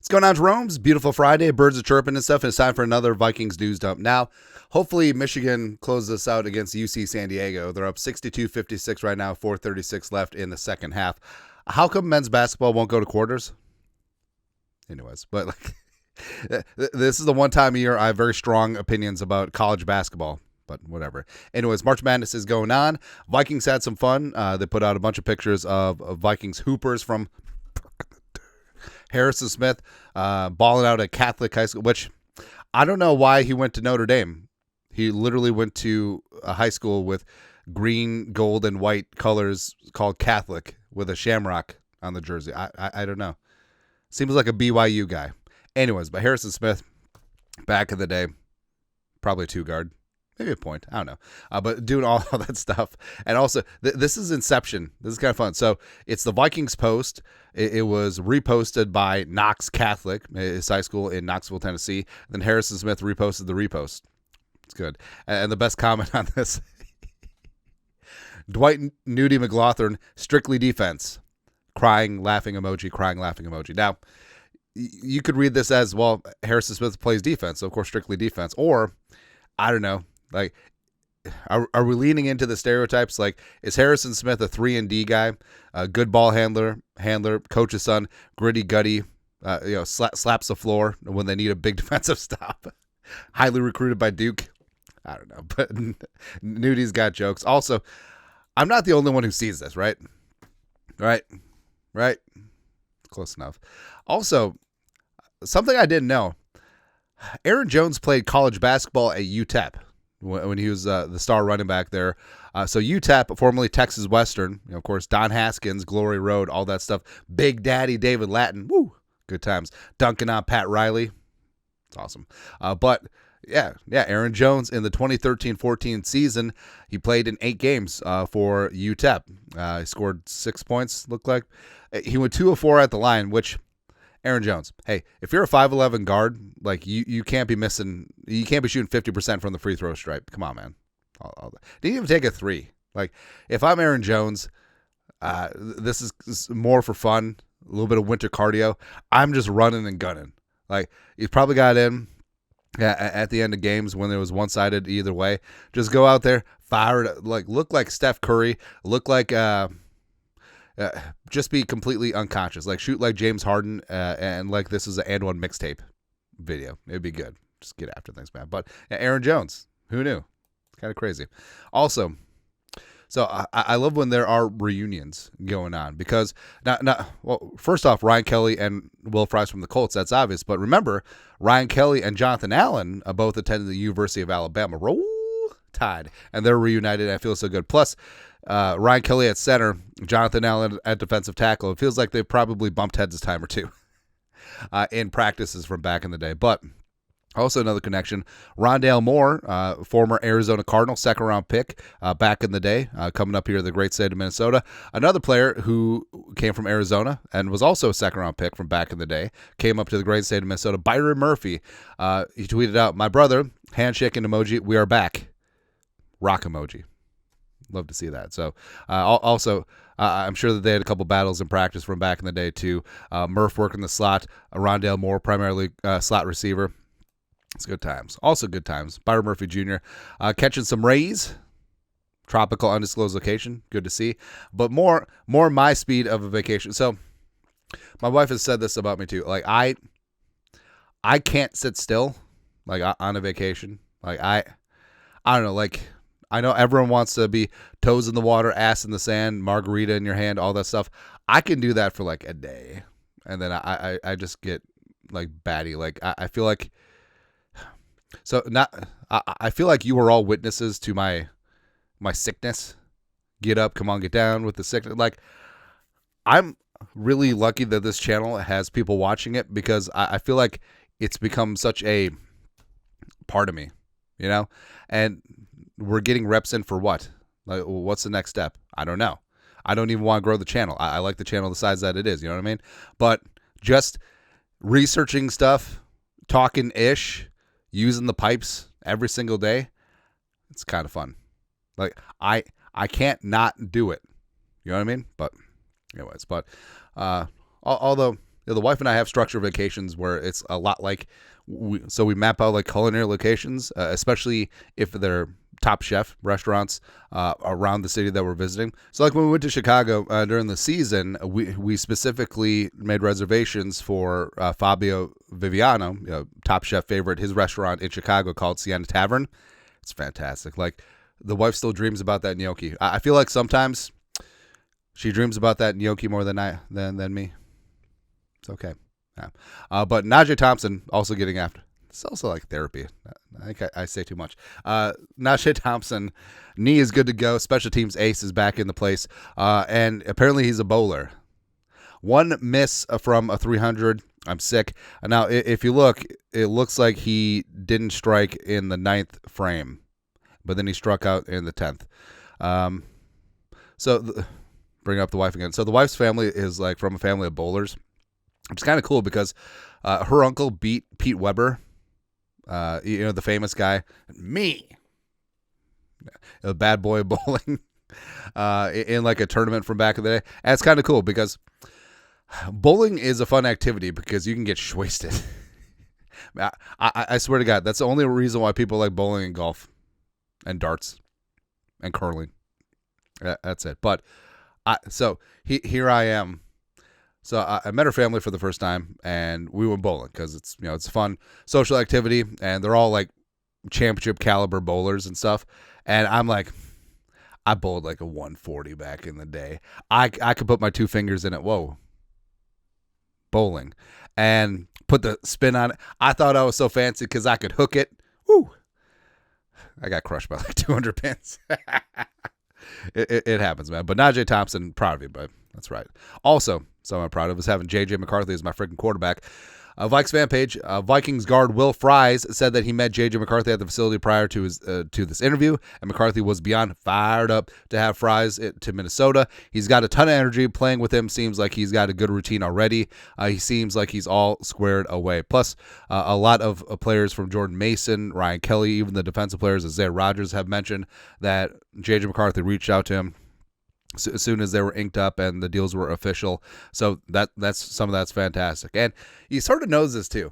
What's going on, Jerome's? Beautiful Friday. Birds are chirping and stuff. And it's time for another Vikings news dump. Now, hopefully Michigan closes this out against UC San Diego. They're up 62-56 right now, 4:36 left in the second half. How come men's basketball won't go to quarters? Anyways, but this is the one time a year I have very strong opinions about college basketball. But whatever. Anyways, March Madness is going on. Vikings had some fun. They put out a bunch of pictures of Vikings hoopers from Harrison Smith balling out at Catholic high school, which I don't know why he went to Notre Dame. He literally went to a high school with green, gold, and white colors called Catholic with a shamrock on the jersey. I don't know. Seems like a BYU guy. Anyways, but Harrison Smith, back in the day, probably two guard. Maybe a point. I don't know. But doing all that stuff. And also, this is Inception. This is kind of fun. So it's the Vikings post. It was reposted by Knox Catholic, his high school in Knoxville, Tennessee. Then Harrison Smith reposted the repost. It's good. And the best comment on this, Dwight Nudie McLaughlin, strictly defense. Crying, laughing emoji, crying, laughing emoji. Now, you could read this as, well, Harrison Smith plays defense, so of course strictly defense. Or, I don't know. Like, are we leaning into the stereotypes? Like, is Harrison Smith a 3-and-D guy, a good ball handler, coach's son, gritty, gutty, slaps the floor when they need a big defensive stop, highly recruited by Duke? I don't know, but Nudie's got jokes. Also, I'm not the only one who sees this, right? Right? Close enough. Also, something I didn't know, Aaron Jones played college basketball at UTEP. When he was the star running back there. So UTEP, formerly Texas Western, of course, Don Haskins, Glory Road, all that stuff. Big Daddy David Lattin, woo, good times. Dunking on Pat Riley. It's awesome. But, yeah, Aaron Jones in the 2013-14 season, he played in 8 games for UTEP. He scored 6 points, looked like. He went 2 of 4 at the line, which... Aaron Jones, hey, if you're a 5'11 guard, like you can't be missing, you can't be shooting 50% from the free throw stripe. Come on, man. Didn't even take a 3. Like, if I'm Aaron Jones, this is more for fun, a little bit of winter cardio. I'm just running and gunning. Like, he's probably got in at the end of games when it was one-sided either way. Just go out there, fire it, like, look like Steph Curry, look like just be completely unconscious. Like, shoot like James Harden, and like this is an and one mixtape video. It'd be good. Just get after things, man. But Aaron Jones, who knew? Kind of crazy. Also, so I love when there are reunions going on because well, first off, Ryan Kelly and Will Fries from the Colts. That's obvious. But remember, Ryan Kelly and Jonathan Allen both attended the University of Alabama. Roll Tide, and they're reunited. And I feel so good. Plus, Ryan Kelly at center, Jonathan Allen at defensive tackle. It feels like they've probably bumped heads a time or two in practices from back in the day. But also another connection, Rondale Moore, former Arizona Cardinal, second-round pick back in the day, coming up here to the great state of Minnesota. Another player who came from Arizona and was also a second-round pick from back in the day, came up to the great state of Minnesota, Byron Murphy. He tweeted out, "My brother, handshaking emoji, we are back." Rock emoji. Love to see that. So, also, I'm sure that they had a couple battles in practice from back in the day, too. Murph working the slot. Rondale Moore, primarily slot receiver. It's good times. Also good times. Byron Murphy Jr. Catching some rays. Tropical undisclosed location. Good to see. But more my speed of a vacation. So, my wife has said this about me, too. Like, I can't sit still, like, on a vacation. Like, I don't know, like... I know everyone wants to be toes in the water, ass in the sand, margarita in your hand, all that stuff. I can do that for like a day, and then I just get like batty. Like I feel like I feel like you were all witnesses to my sickness. Get up, come on, get down with the sickness. Like, I'm really lucky that this channel has people watching it because I feel like it's become such a part of me, you know, and. We're getting reps in for what? Like, what's the next step? I don't know. I don't even want to grow the channel. I like the channel the size that it is. You know what I mean? But just researching stuff, talking-ish, using the pipes every single day, it's kind of fun. Like, I can't not do it. You know what I mean? But anyways, although the wife and I have structured vacations where it's a lot like, we map out like culinary locations, especially if they're Top Chef restaurants around the city that we're visiting. So like when we went to Chicago during the season, we specifically made reservations for Fabio Viviano, Top Chef favorite, his restaurant in Chicago called Siena Tavern. It's fantastic. like the wife still dreams about that gnocchi. I feel like sometimes she dreams about that gnocchi more than me. It's okay. Yeah. But Najee Thompson also getting after. It's also like therapy. I think I say too much. Najee Thompson, knee is good to go. Special teams ace is back in the place. And apparently he's a bowler. One miss from a 300. I'm sick. Now, if you look, it looks like he didn't strike in the 9th frame, but then he struck out in the 10th. Bring up the wife again. So the wife's family is like from a family of bowlers. It's kind of cool because her uncle beat Pete Weber, the famous guy, a bad boy bowling, in like a tournament from back in the day. And it's kind of cool because bowling is a fun activity because you can get wasted. I swear to God, that's the only reason why people like bowling and golf and darts and curling. That's it. But here I am. So I met her family for the first time, and we went bowling because it's a fun social activity, and they're all like championship caliber bowlers and stuff. And I'm like, I bowled like a 140 back in the day. I could put my 2 fingers in it. Whoa, bowling, and put the spin on it. I thought I was so fancy because I could hook it. Woo! I got crushed by like 200 pins. It happens, man. But Najee Thompson, proud of you, bud. That's right. Also, so I'm proud of is having J.J. McCarthy as my freaking quarterback. Vikes fan page, Vikings guard Will Fries said that he met J.J. McCarthy at the facility prior to his to this interview, and McCarthy was beyond fired up to have Fries to Minnesota. He's got a ton of energy. Playing with him seems like he's got a good routine already. He seems like he's all squared away. Plus, a lot of players from Jordan Mason, Ryan Kelly, even the defensive players, Isaiah Rodgers, have mentioned that J.J. McCarthy reached out to him as soon as they were inked up and the deals were official. So that's fantastic. And he sort of knows this too.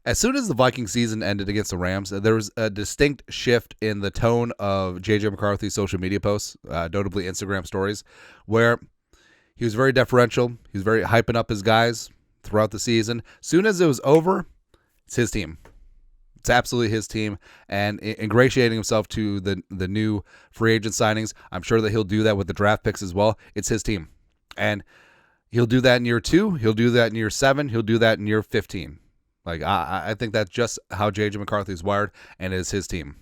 As soon as the Viking season ended against the Rams, there was a distinct shift in the tone of J.J. McCarthy's social media posts, notably Instagram stories, where he was very deferential. He was very hyping up his guys throughout the season. As soon as it was over, it's his team. It's absolutely his team, and ingratiating himself to the new free agent signings. I'm sure that he'll do that with the draft picks as well. It's his team, and he'll do that in year 2. He'll do that in year 7. He'll do that in year 15. Like I think that's just how J.J. McCarthy is wired, and it's his team,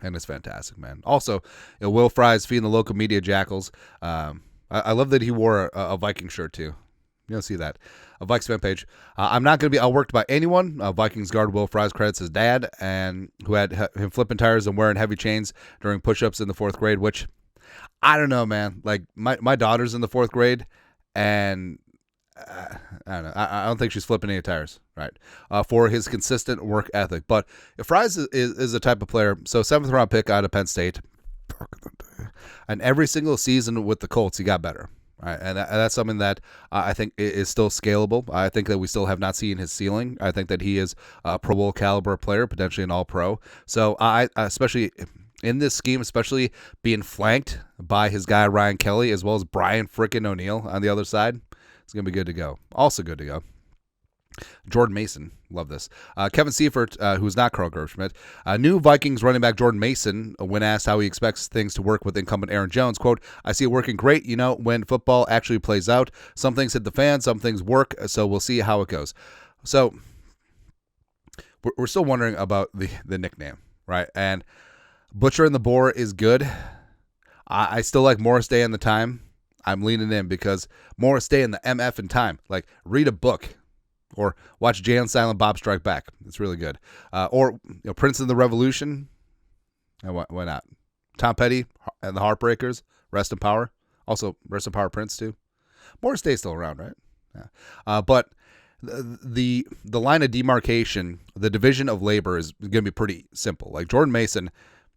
and it's fantastic, man. Also, Will Fries feeding the local media jackals. I love that he wore a Viking shirt too. You don't see that. A Vikes fan page. I'm not going to be outworked by anyone. Vikings guard Will Fries credits his dad, and who had him flipping tires and wearing heavy chains during push-ups in the 4th grade, which, I don't know, man. Like, my daughter's in the 4th grade, and I don't know. I don't think she's flipping any tires, right? For his consistent work ethic. But Fries is a type of player. So 7th-round pick out of Penn State. And every single season with the Colts, he got better. Right, and that's something that I think is still scalable. I think that we still have not seen his ceiling. I think that he is a Pro Bowl caliber player, potentially an All-Pro. So I, especially in this scheme, especially being flanked by his guy Ryan Kelly as well as Brian frickin' O'Neill on the other side, it's gonna be good to go. Also good to go. Jordan Mason, love this. Kevin Seifert, who's not Carl Gershmidt, new Vikings running back Jordan Mason, when asked how he expects things to work with incumbent Aaron Jones, quote, "I see it working great, when football actually plays out. Some things hit the fan, some things work, so we'll see how it goes." So we're still wondering about the nickname, right? And Butcher and the Boar is good. I still like Morris Day and the Time. I'm leaning in because Morris Day and the MF and Time. Like, read a book. Or watch Jay and Silent Bob Strike Back. It's really good. Or Prince and the Revolution. Why not? Tom Petty and the Heartbreakers. Rest in Power. Also, Rest in Power Prince, too. Morris Day's still around, right? Yeah. But the line of demarcation, the division of labor is going to be pretty simple. Like Jordan Mason,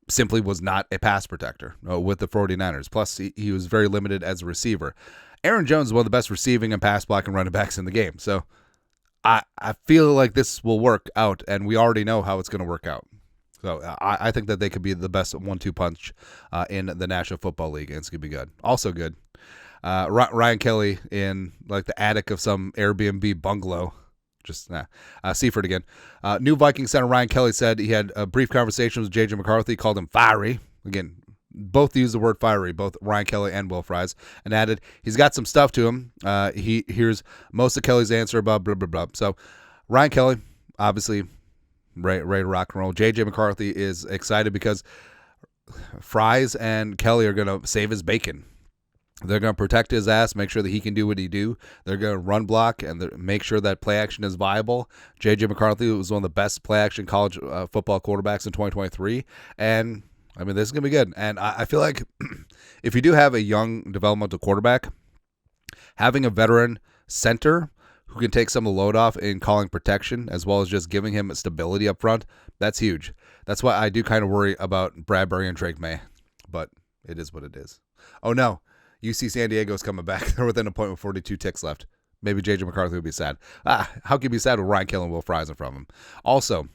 simply was not a pass protector with the 49ers. Plus, he was very limited as a receiver. Aaron Jones is one of the best receiving and pass blocking running backs in the game. So I feel like this will work out, and we already know how it's going to work out. So I think that they could be the best 1-2 punch in the National Football League, and it's going to be good. Also good, Ryan Kelly in like the attic of some Airbnb bungalow. Seaford again. New Vikings center Ryan Kelly said he had a brief conversation with J.J. McCarthy, called him fiery. Again, both use the word fiery, both Ryan Kelly and Will Fries, and added he's got some stuff to him. He hears most of Kelly's answer about blah, blah, blah. So Ryan Kelly, obviously, ready to rock and roll. J.J. McCarthy is excited because Fries and Kelly are going to save his bacon. They're going to protect his ass, make sure that he can do what he do. They're going to run block and make sure that play action is viable. J.J. McCarthy was one of the best play action college football quarterbacks in 2023. And, I mean, this is going to be good. And I feel like if you do have a young developmental quarterback, having a veteran center who can take some of the load off in calling protection as well as just giving him stability up front, that's huge. That's why I do kind of worry about Bradbury and Drake May. But it is what it is. Oh, no. UC San Diego's coming back. They're within a point with 42 ticks left. Maybe J.J. McCarthy would be sad. How can you be sad with Ryan Kelly and Will Fries in front of him? Also,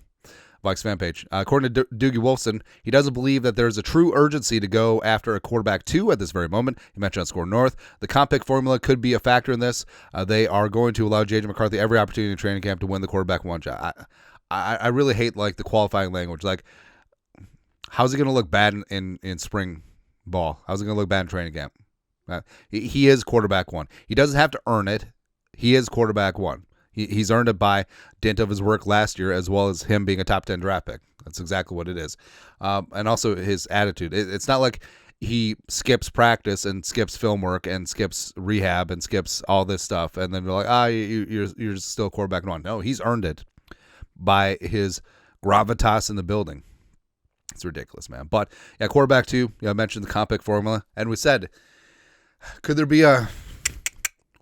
Vikes fan page. According to Doogie Wolfson, he doesn't believe that there's a true urgency to go after a quarterback 2 at this very moment. He mentioned on Score North. The comp pick formula could be a factor in this. They are going to allow J.J. McCarthy every opportunity in training camp to win the quarterback 1 job. I really hate like the qualifying language. Like, how's he going to look bad in spring ball? How's he going to look bad in training camp? He is quarterback 1. He doesn't have to earn it. He is quarterback 1. He's earned it by dint of his work last year, as well as him being a top 10 draft pick. That's exactly what it is. And also his attitude. It's not like he skips practice and skips film work and skips rehab and skips all this stuff. And then they're like, you're still quarterback 1. No, he's earned it by his gravitas in the building. It's ridiculous, man. But yeah, quarterback 2, I mentioned the comp pick formula. And we said, could there be a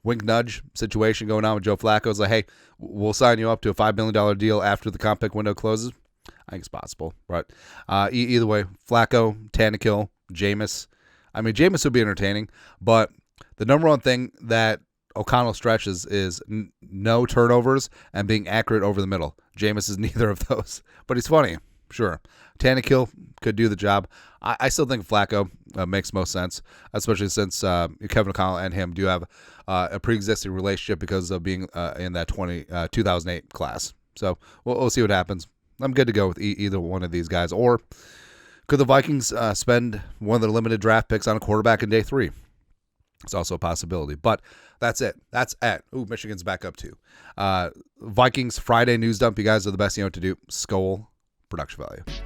wink nudge situation going on with Joe Flacco? It's like, hey, we'll sign you up to a $5 million deal after the comp pick window closes. I think it's possible. But either way, Flacco, Tannehill, Jameis. I mean, Jameis would be entertaining, but the number one thing that O'Connell stretches is no turnovers and being accurate over the middle. Jameis is neither of those, but he's funny. Sure. Tannehill could do the job. I still think Flacco makes most sense, especially since Kevin O'Connell and him do have a pre-existing relationship because of being in that 2008 class. So we'll see what happens. I'm good to go with either one of these guys. Or could the Vikings spend one of their limited draft picks on a quarterback in day 3? It's also a possibility. But that's it. That's it. Ooh, Michigan's back up too. Vikings Friday news dump. You guys are the best you know what to do. Skol. Production value.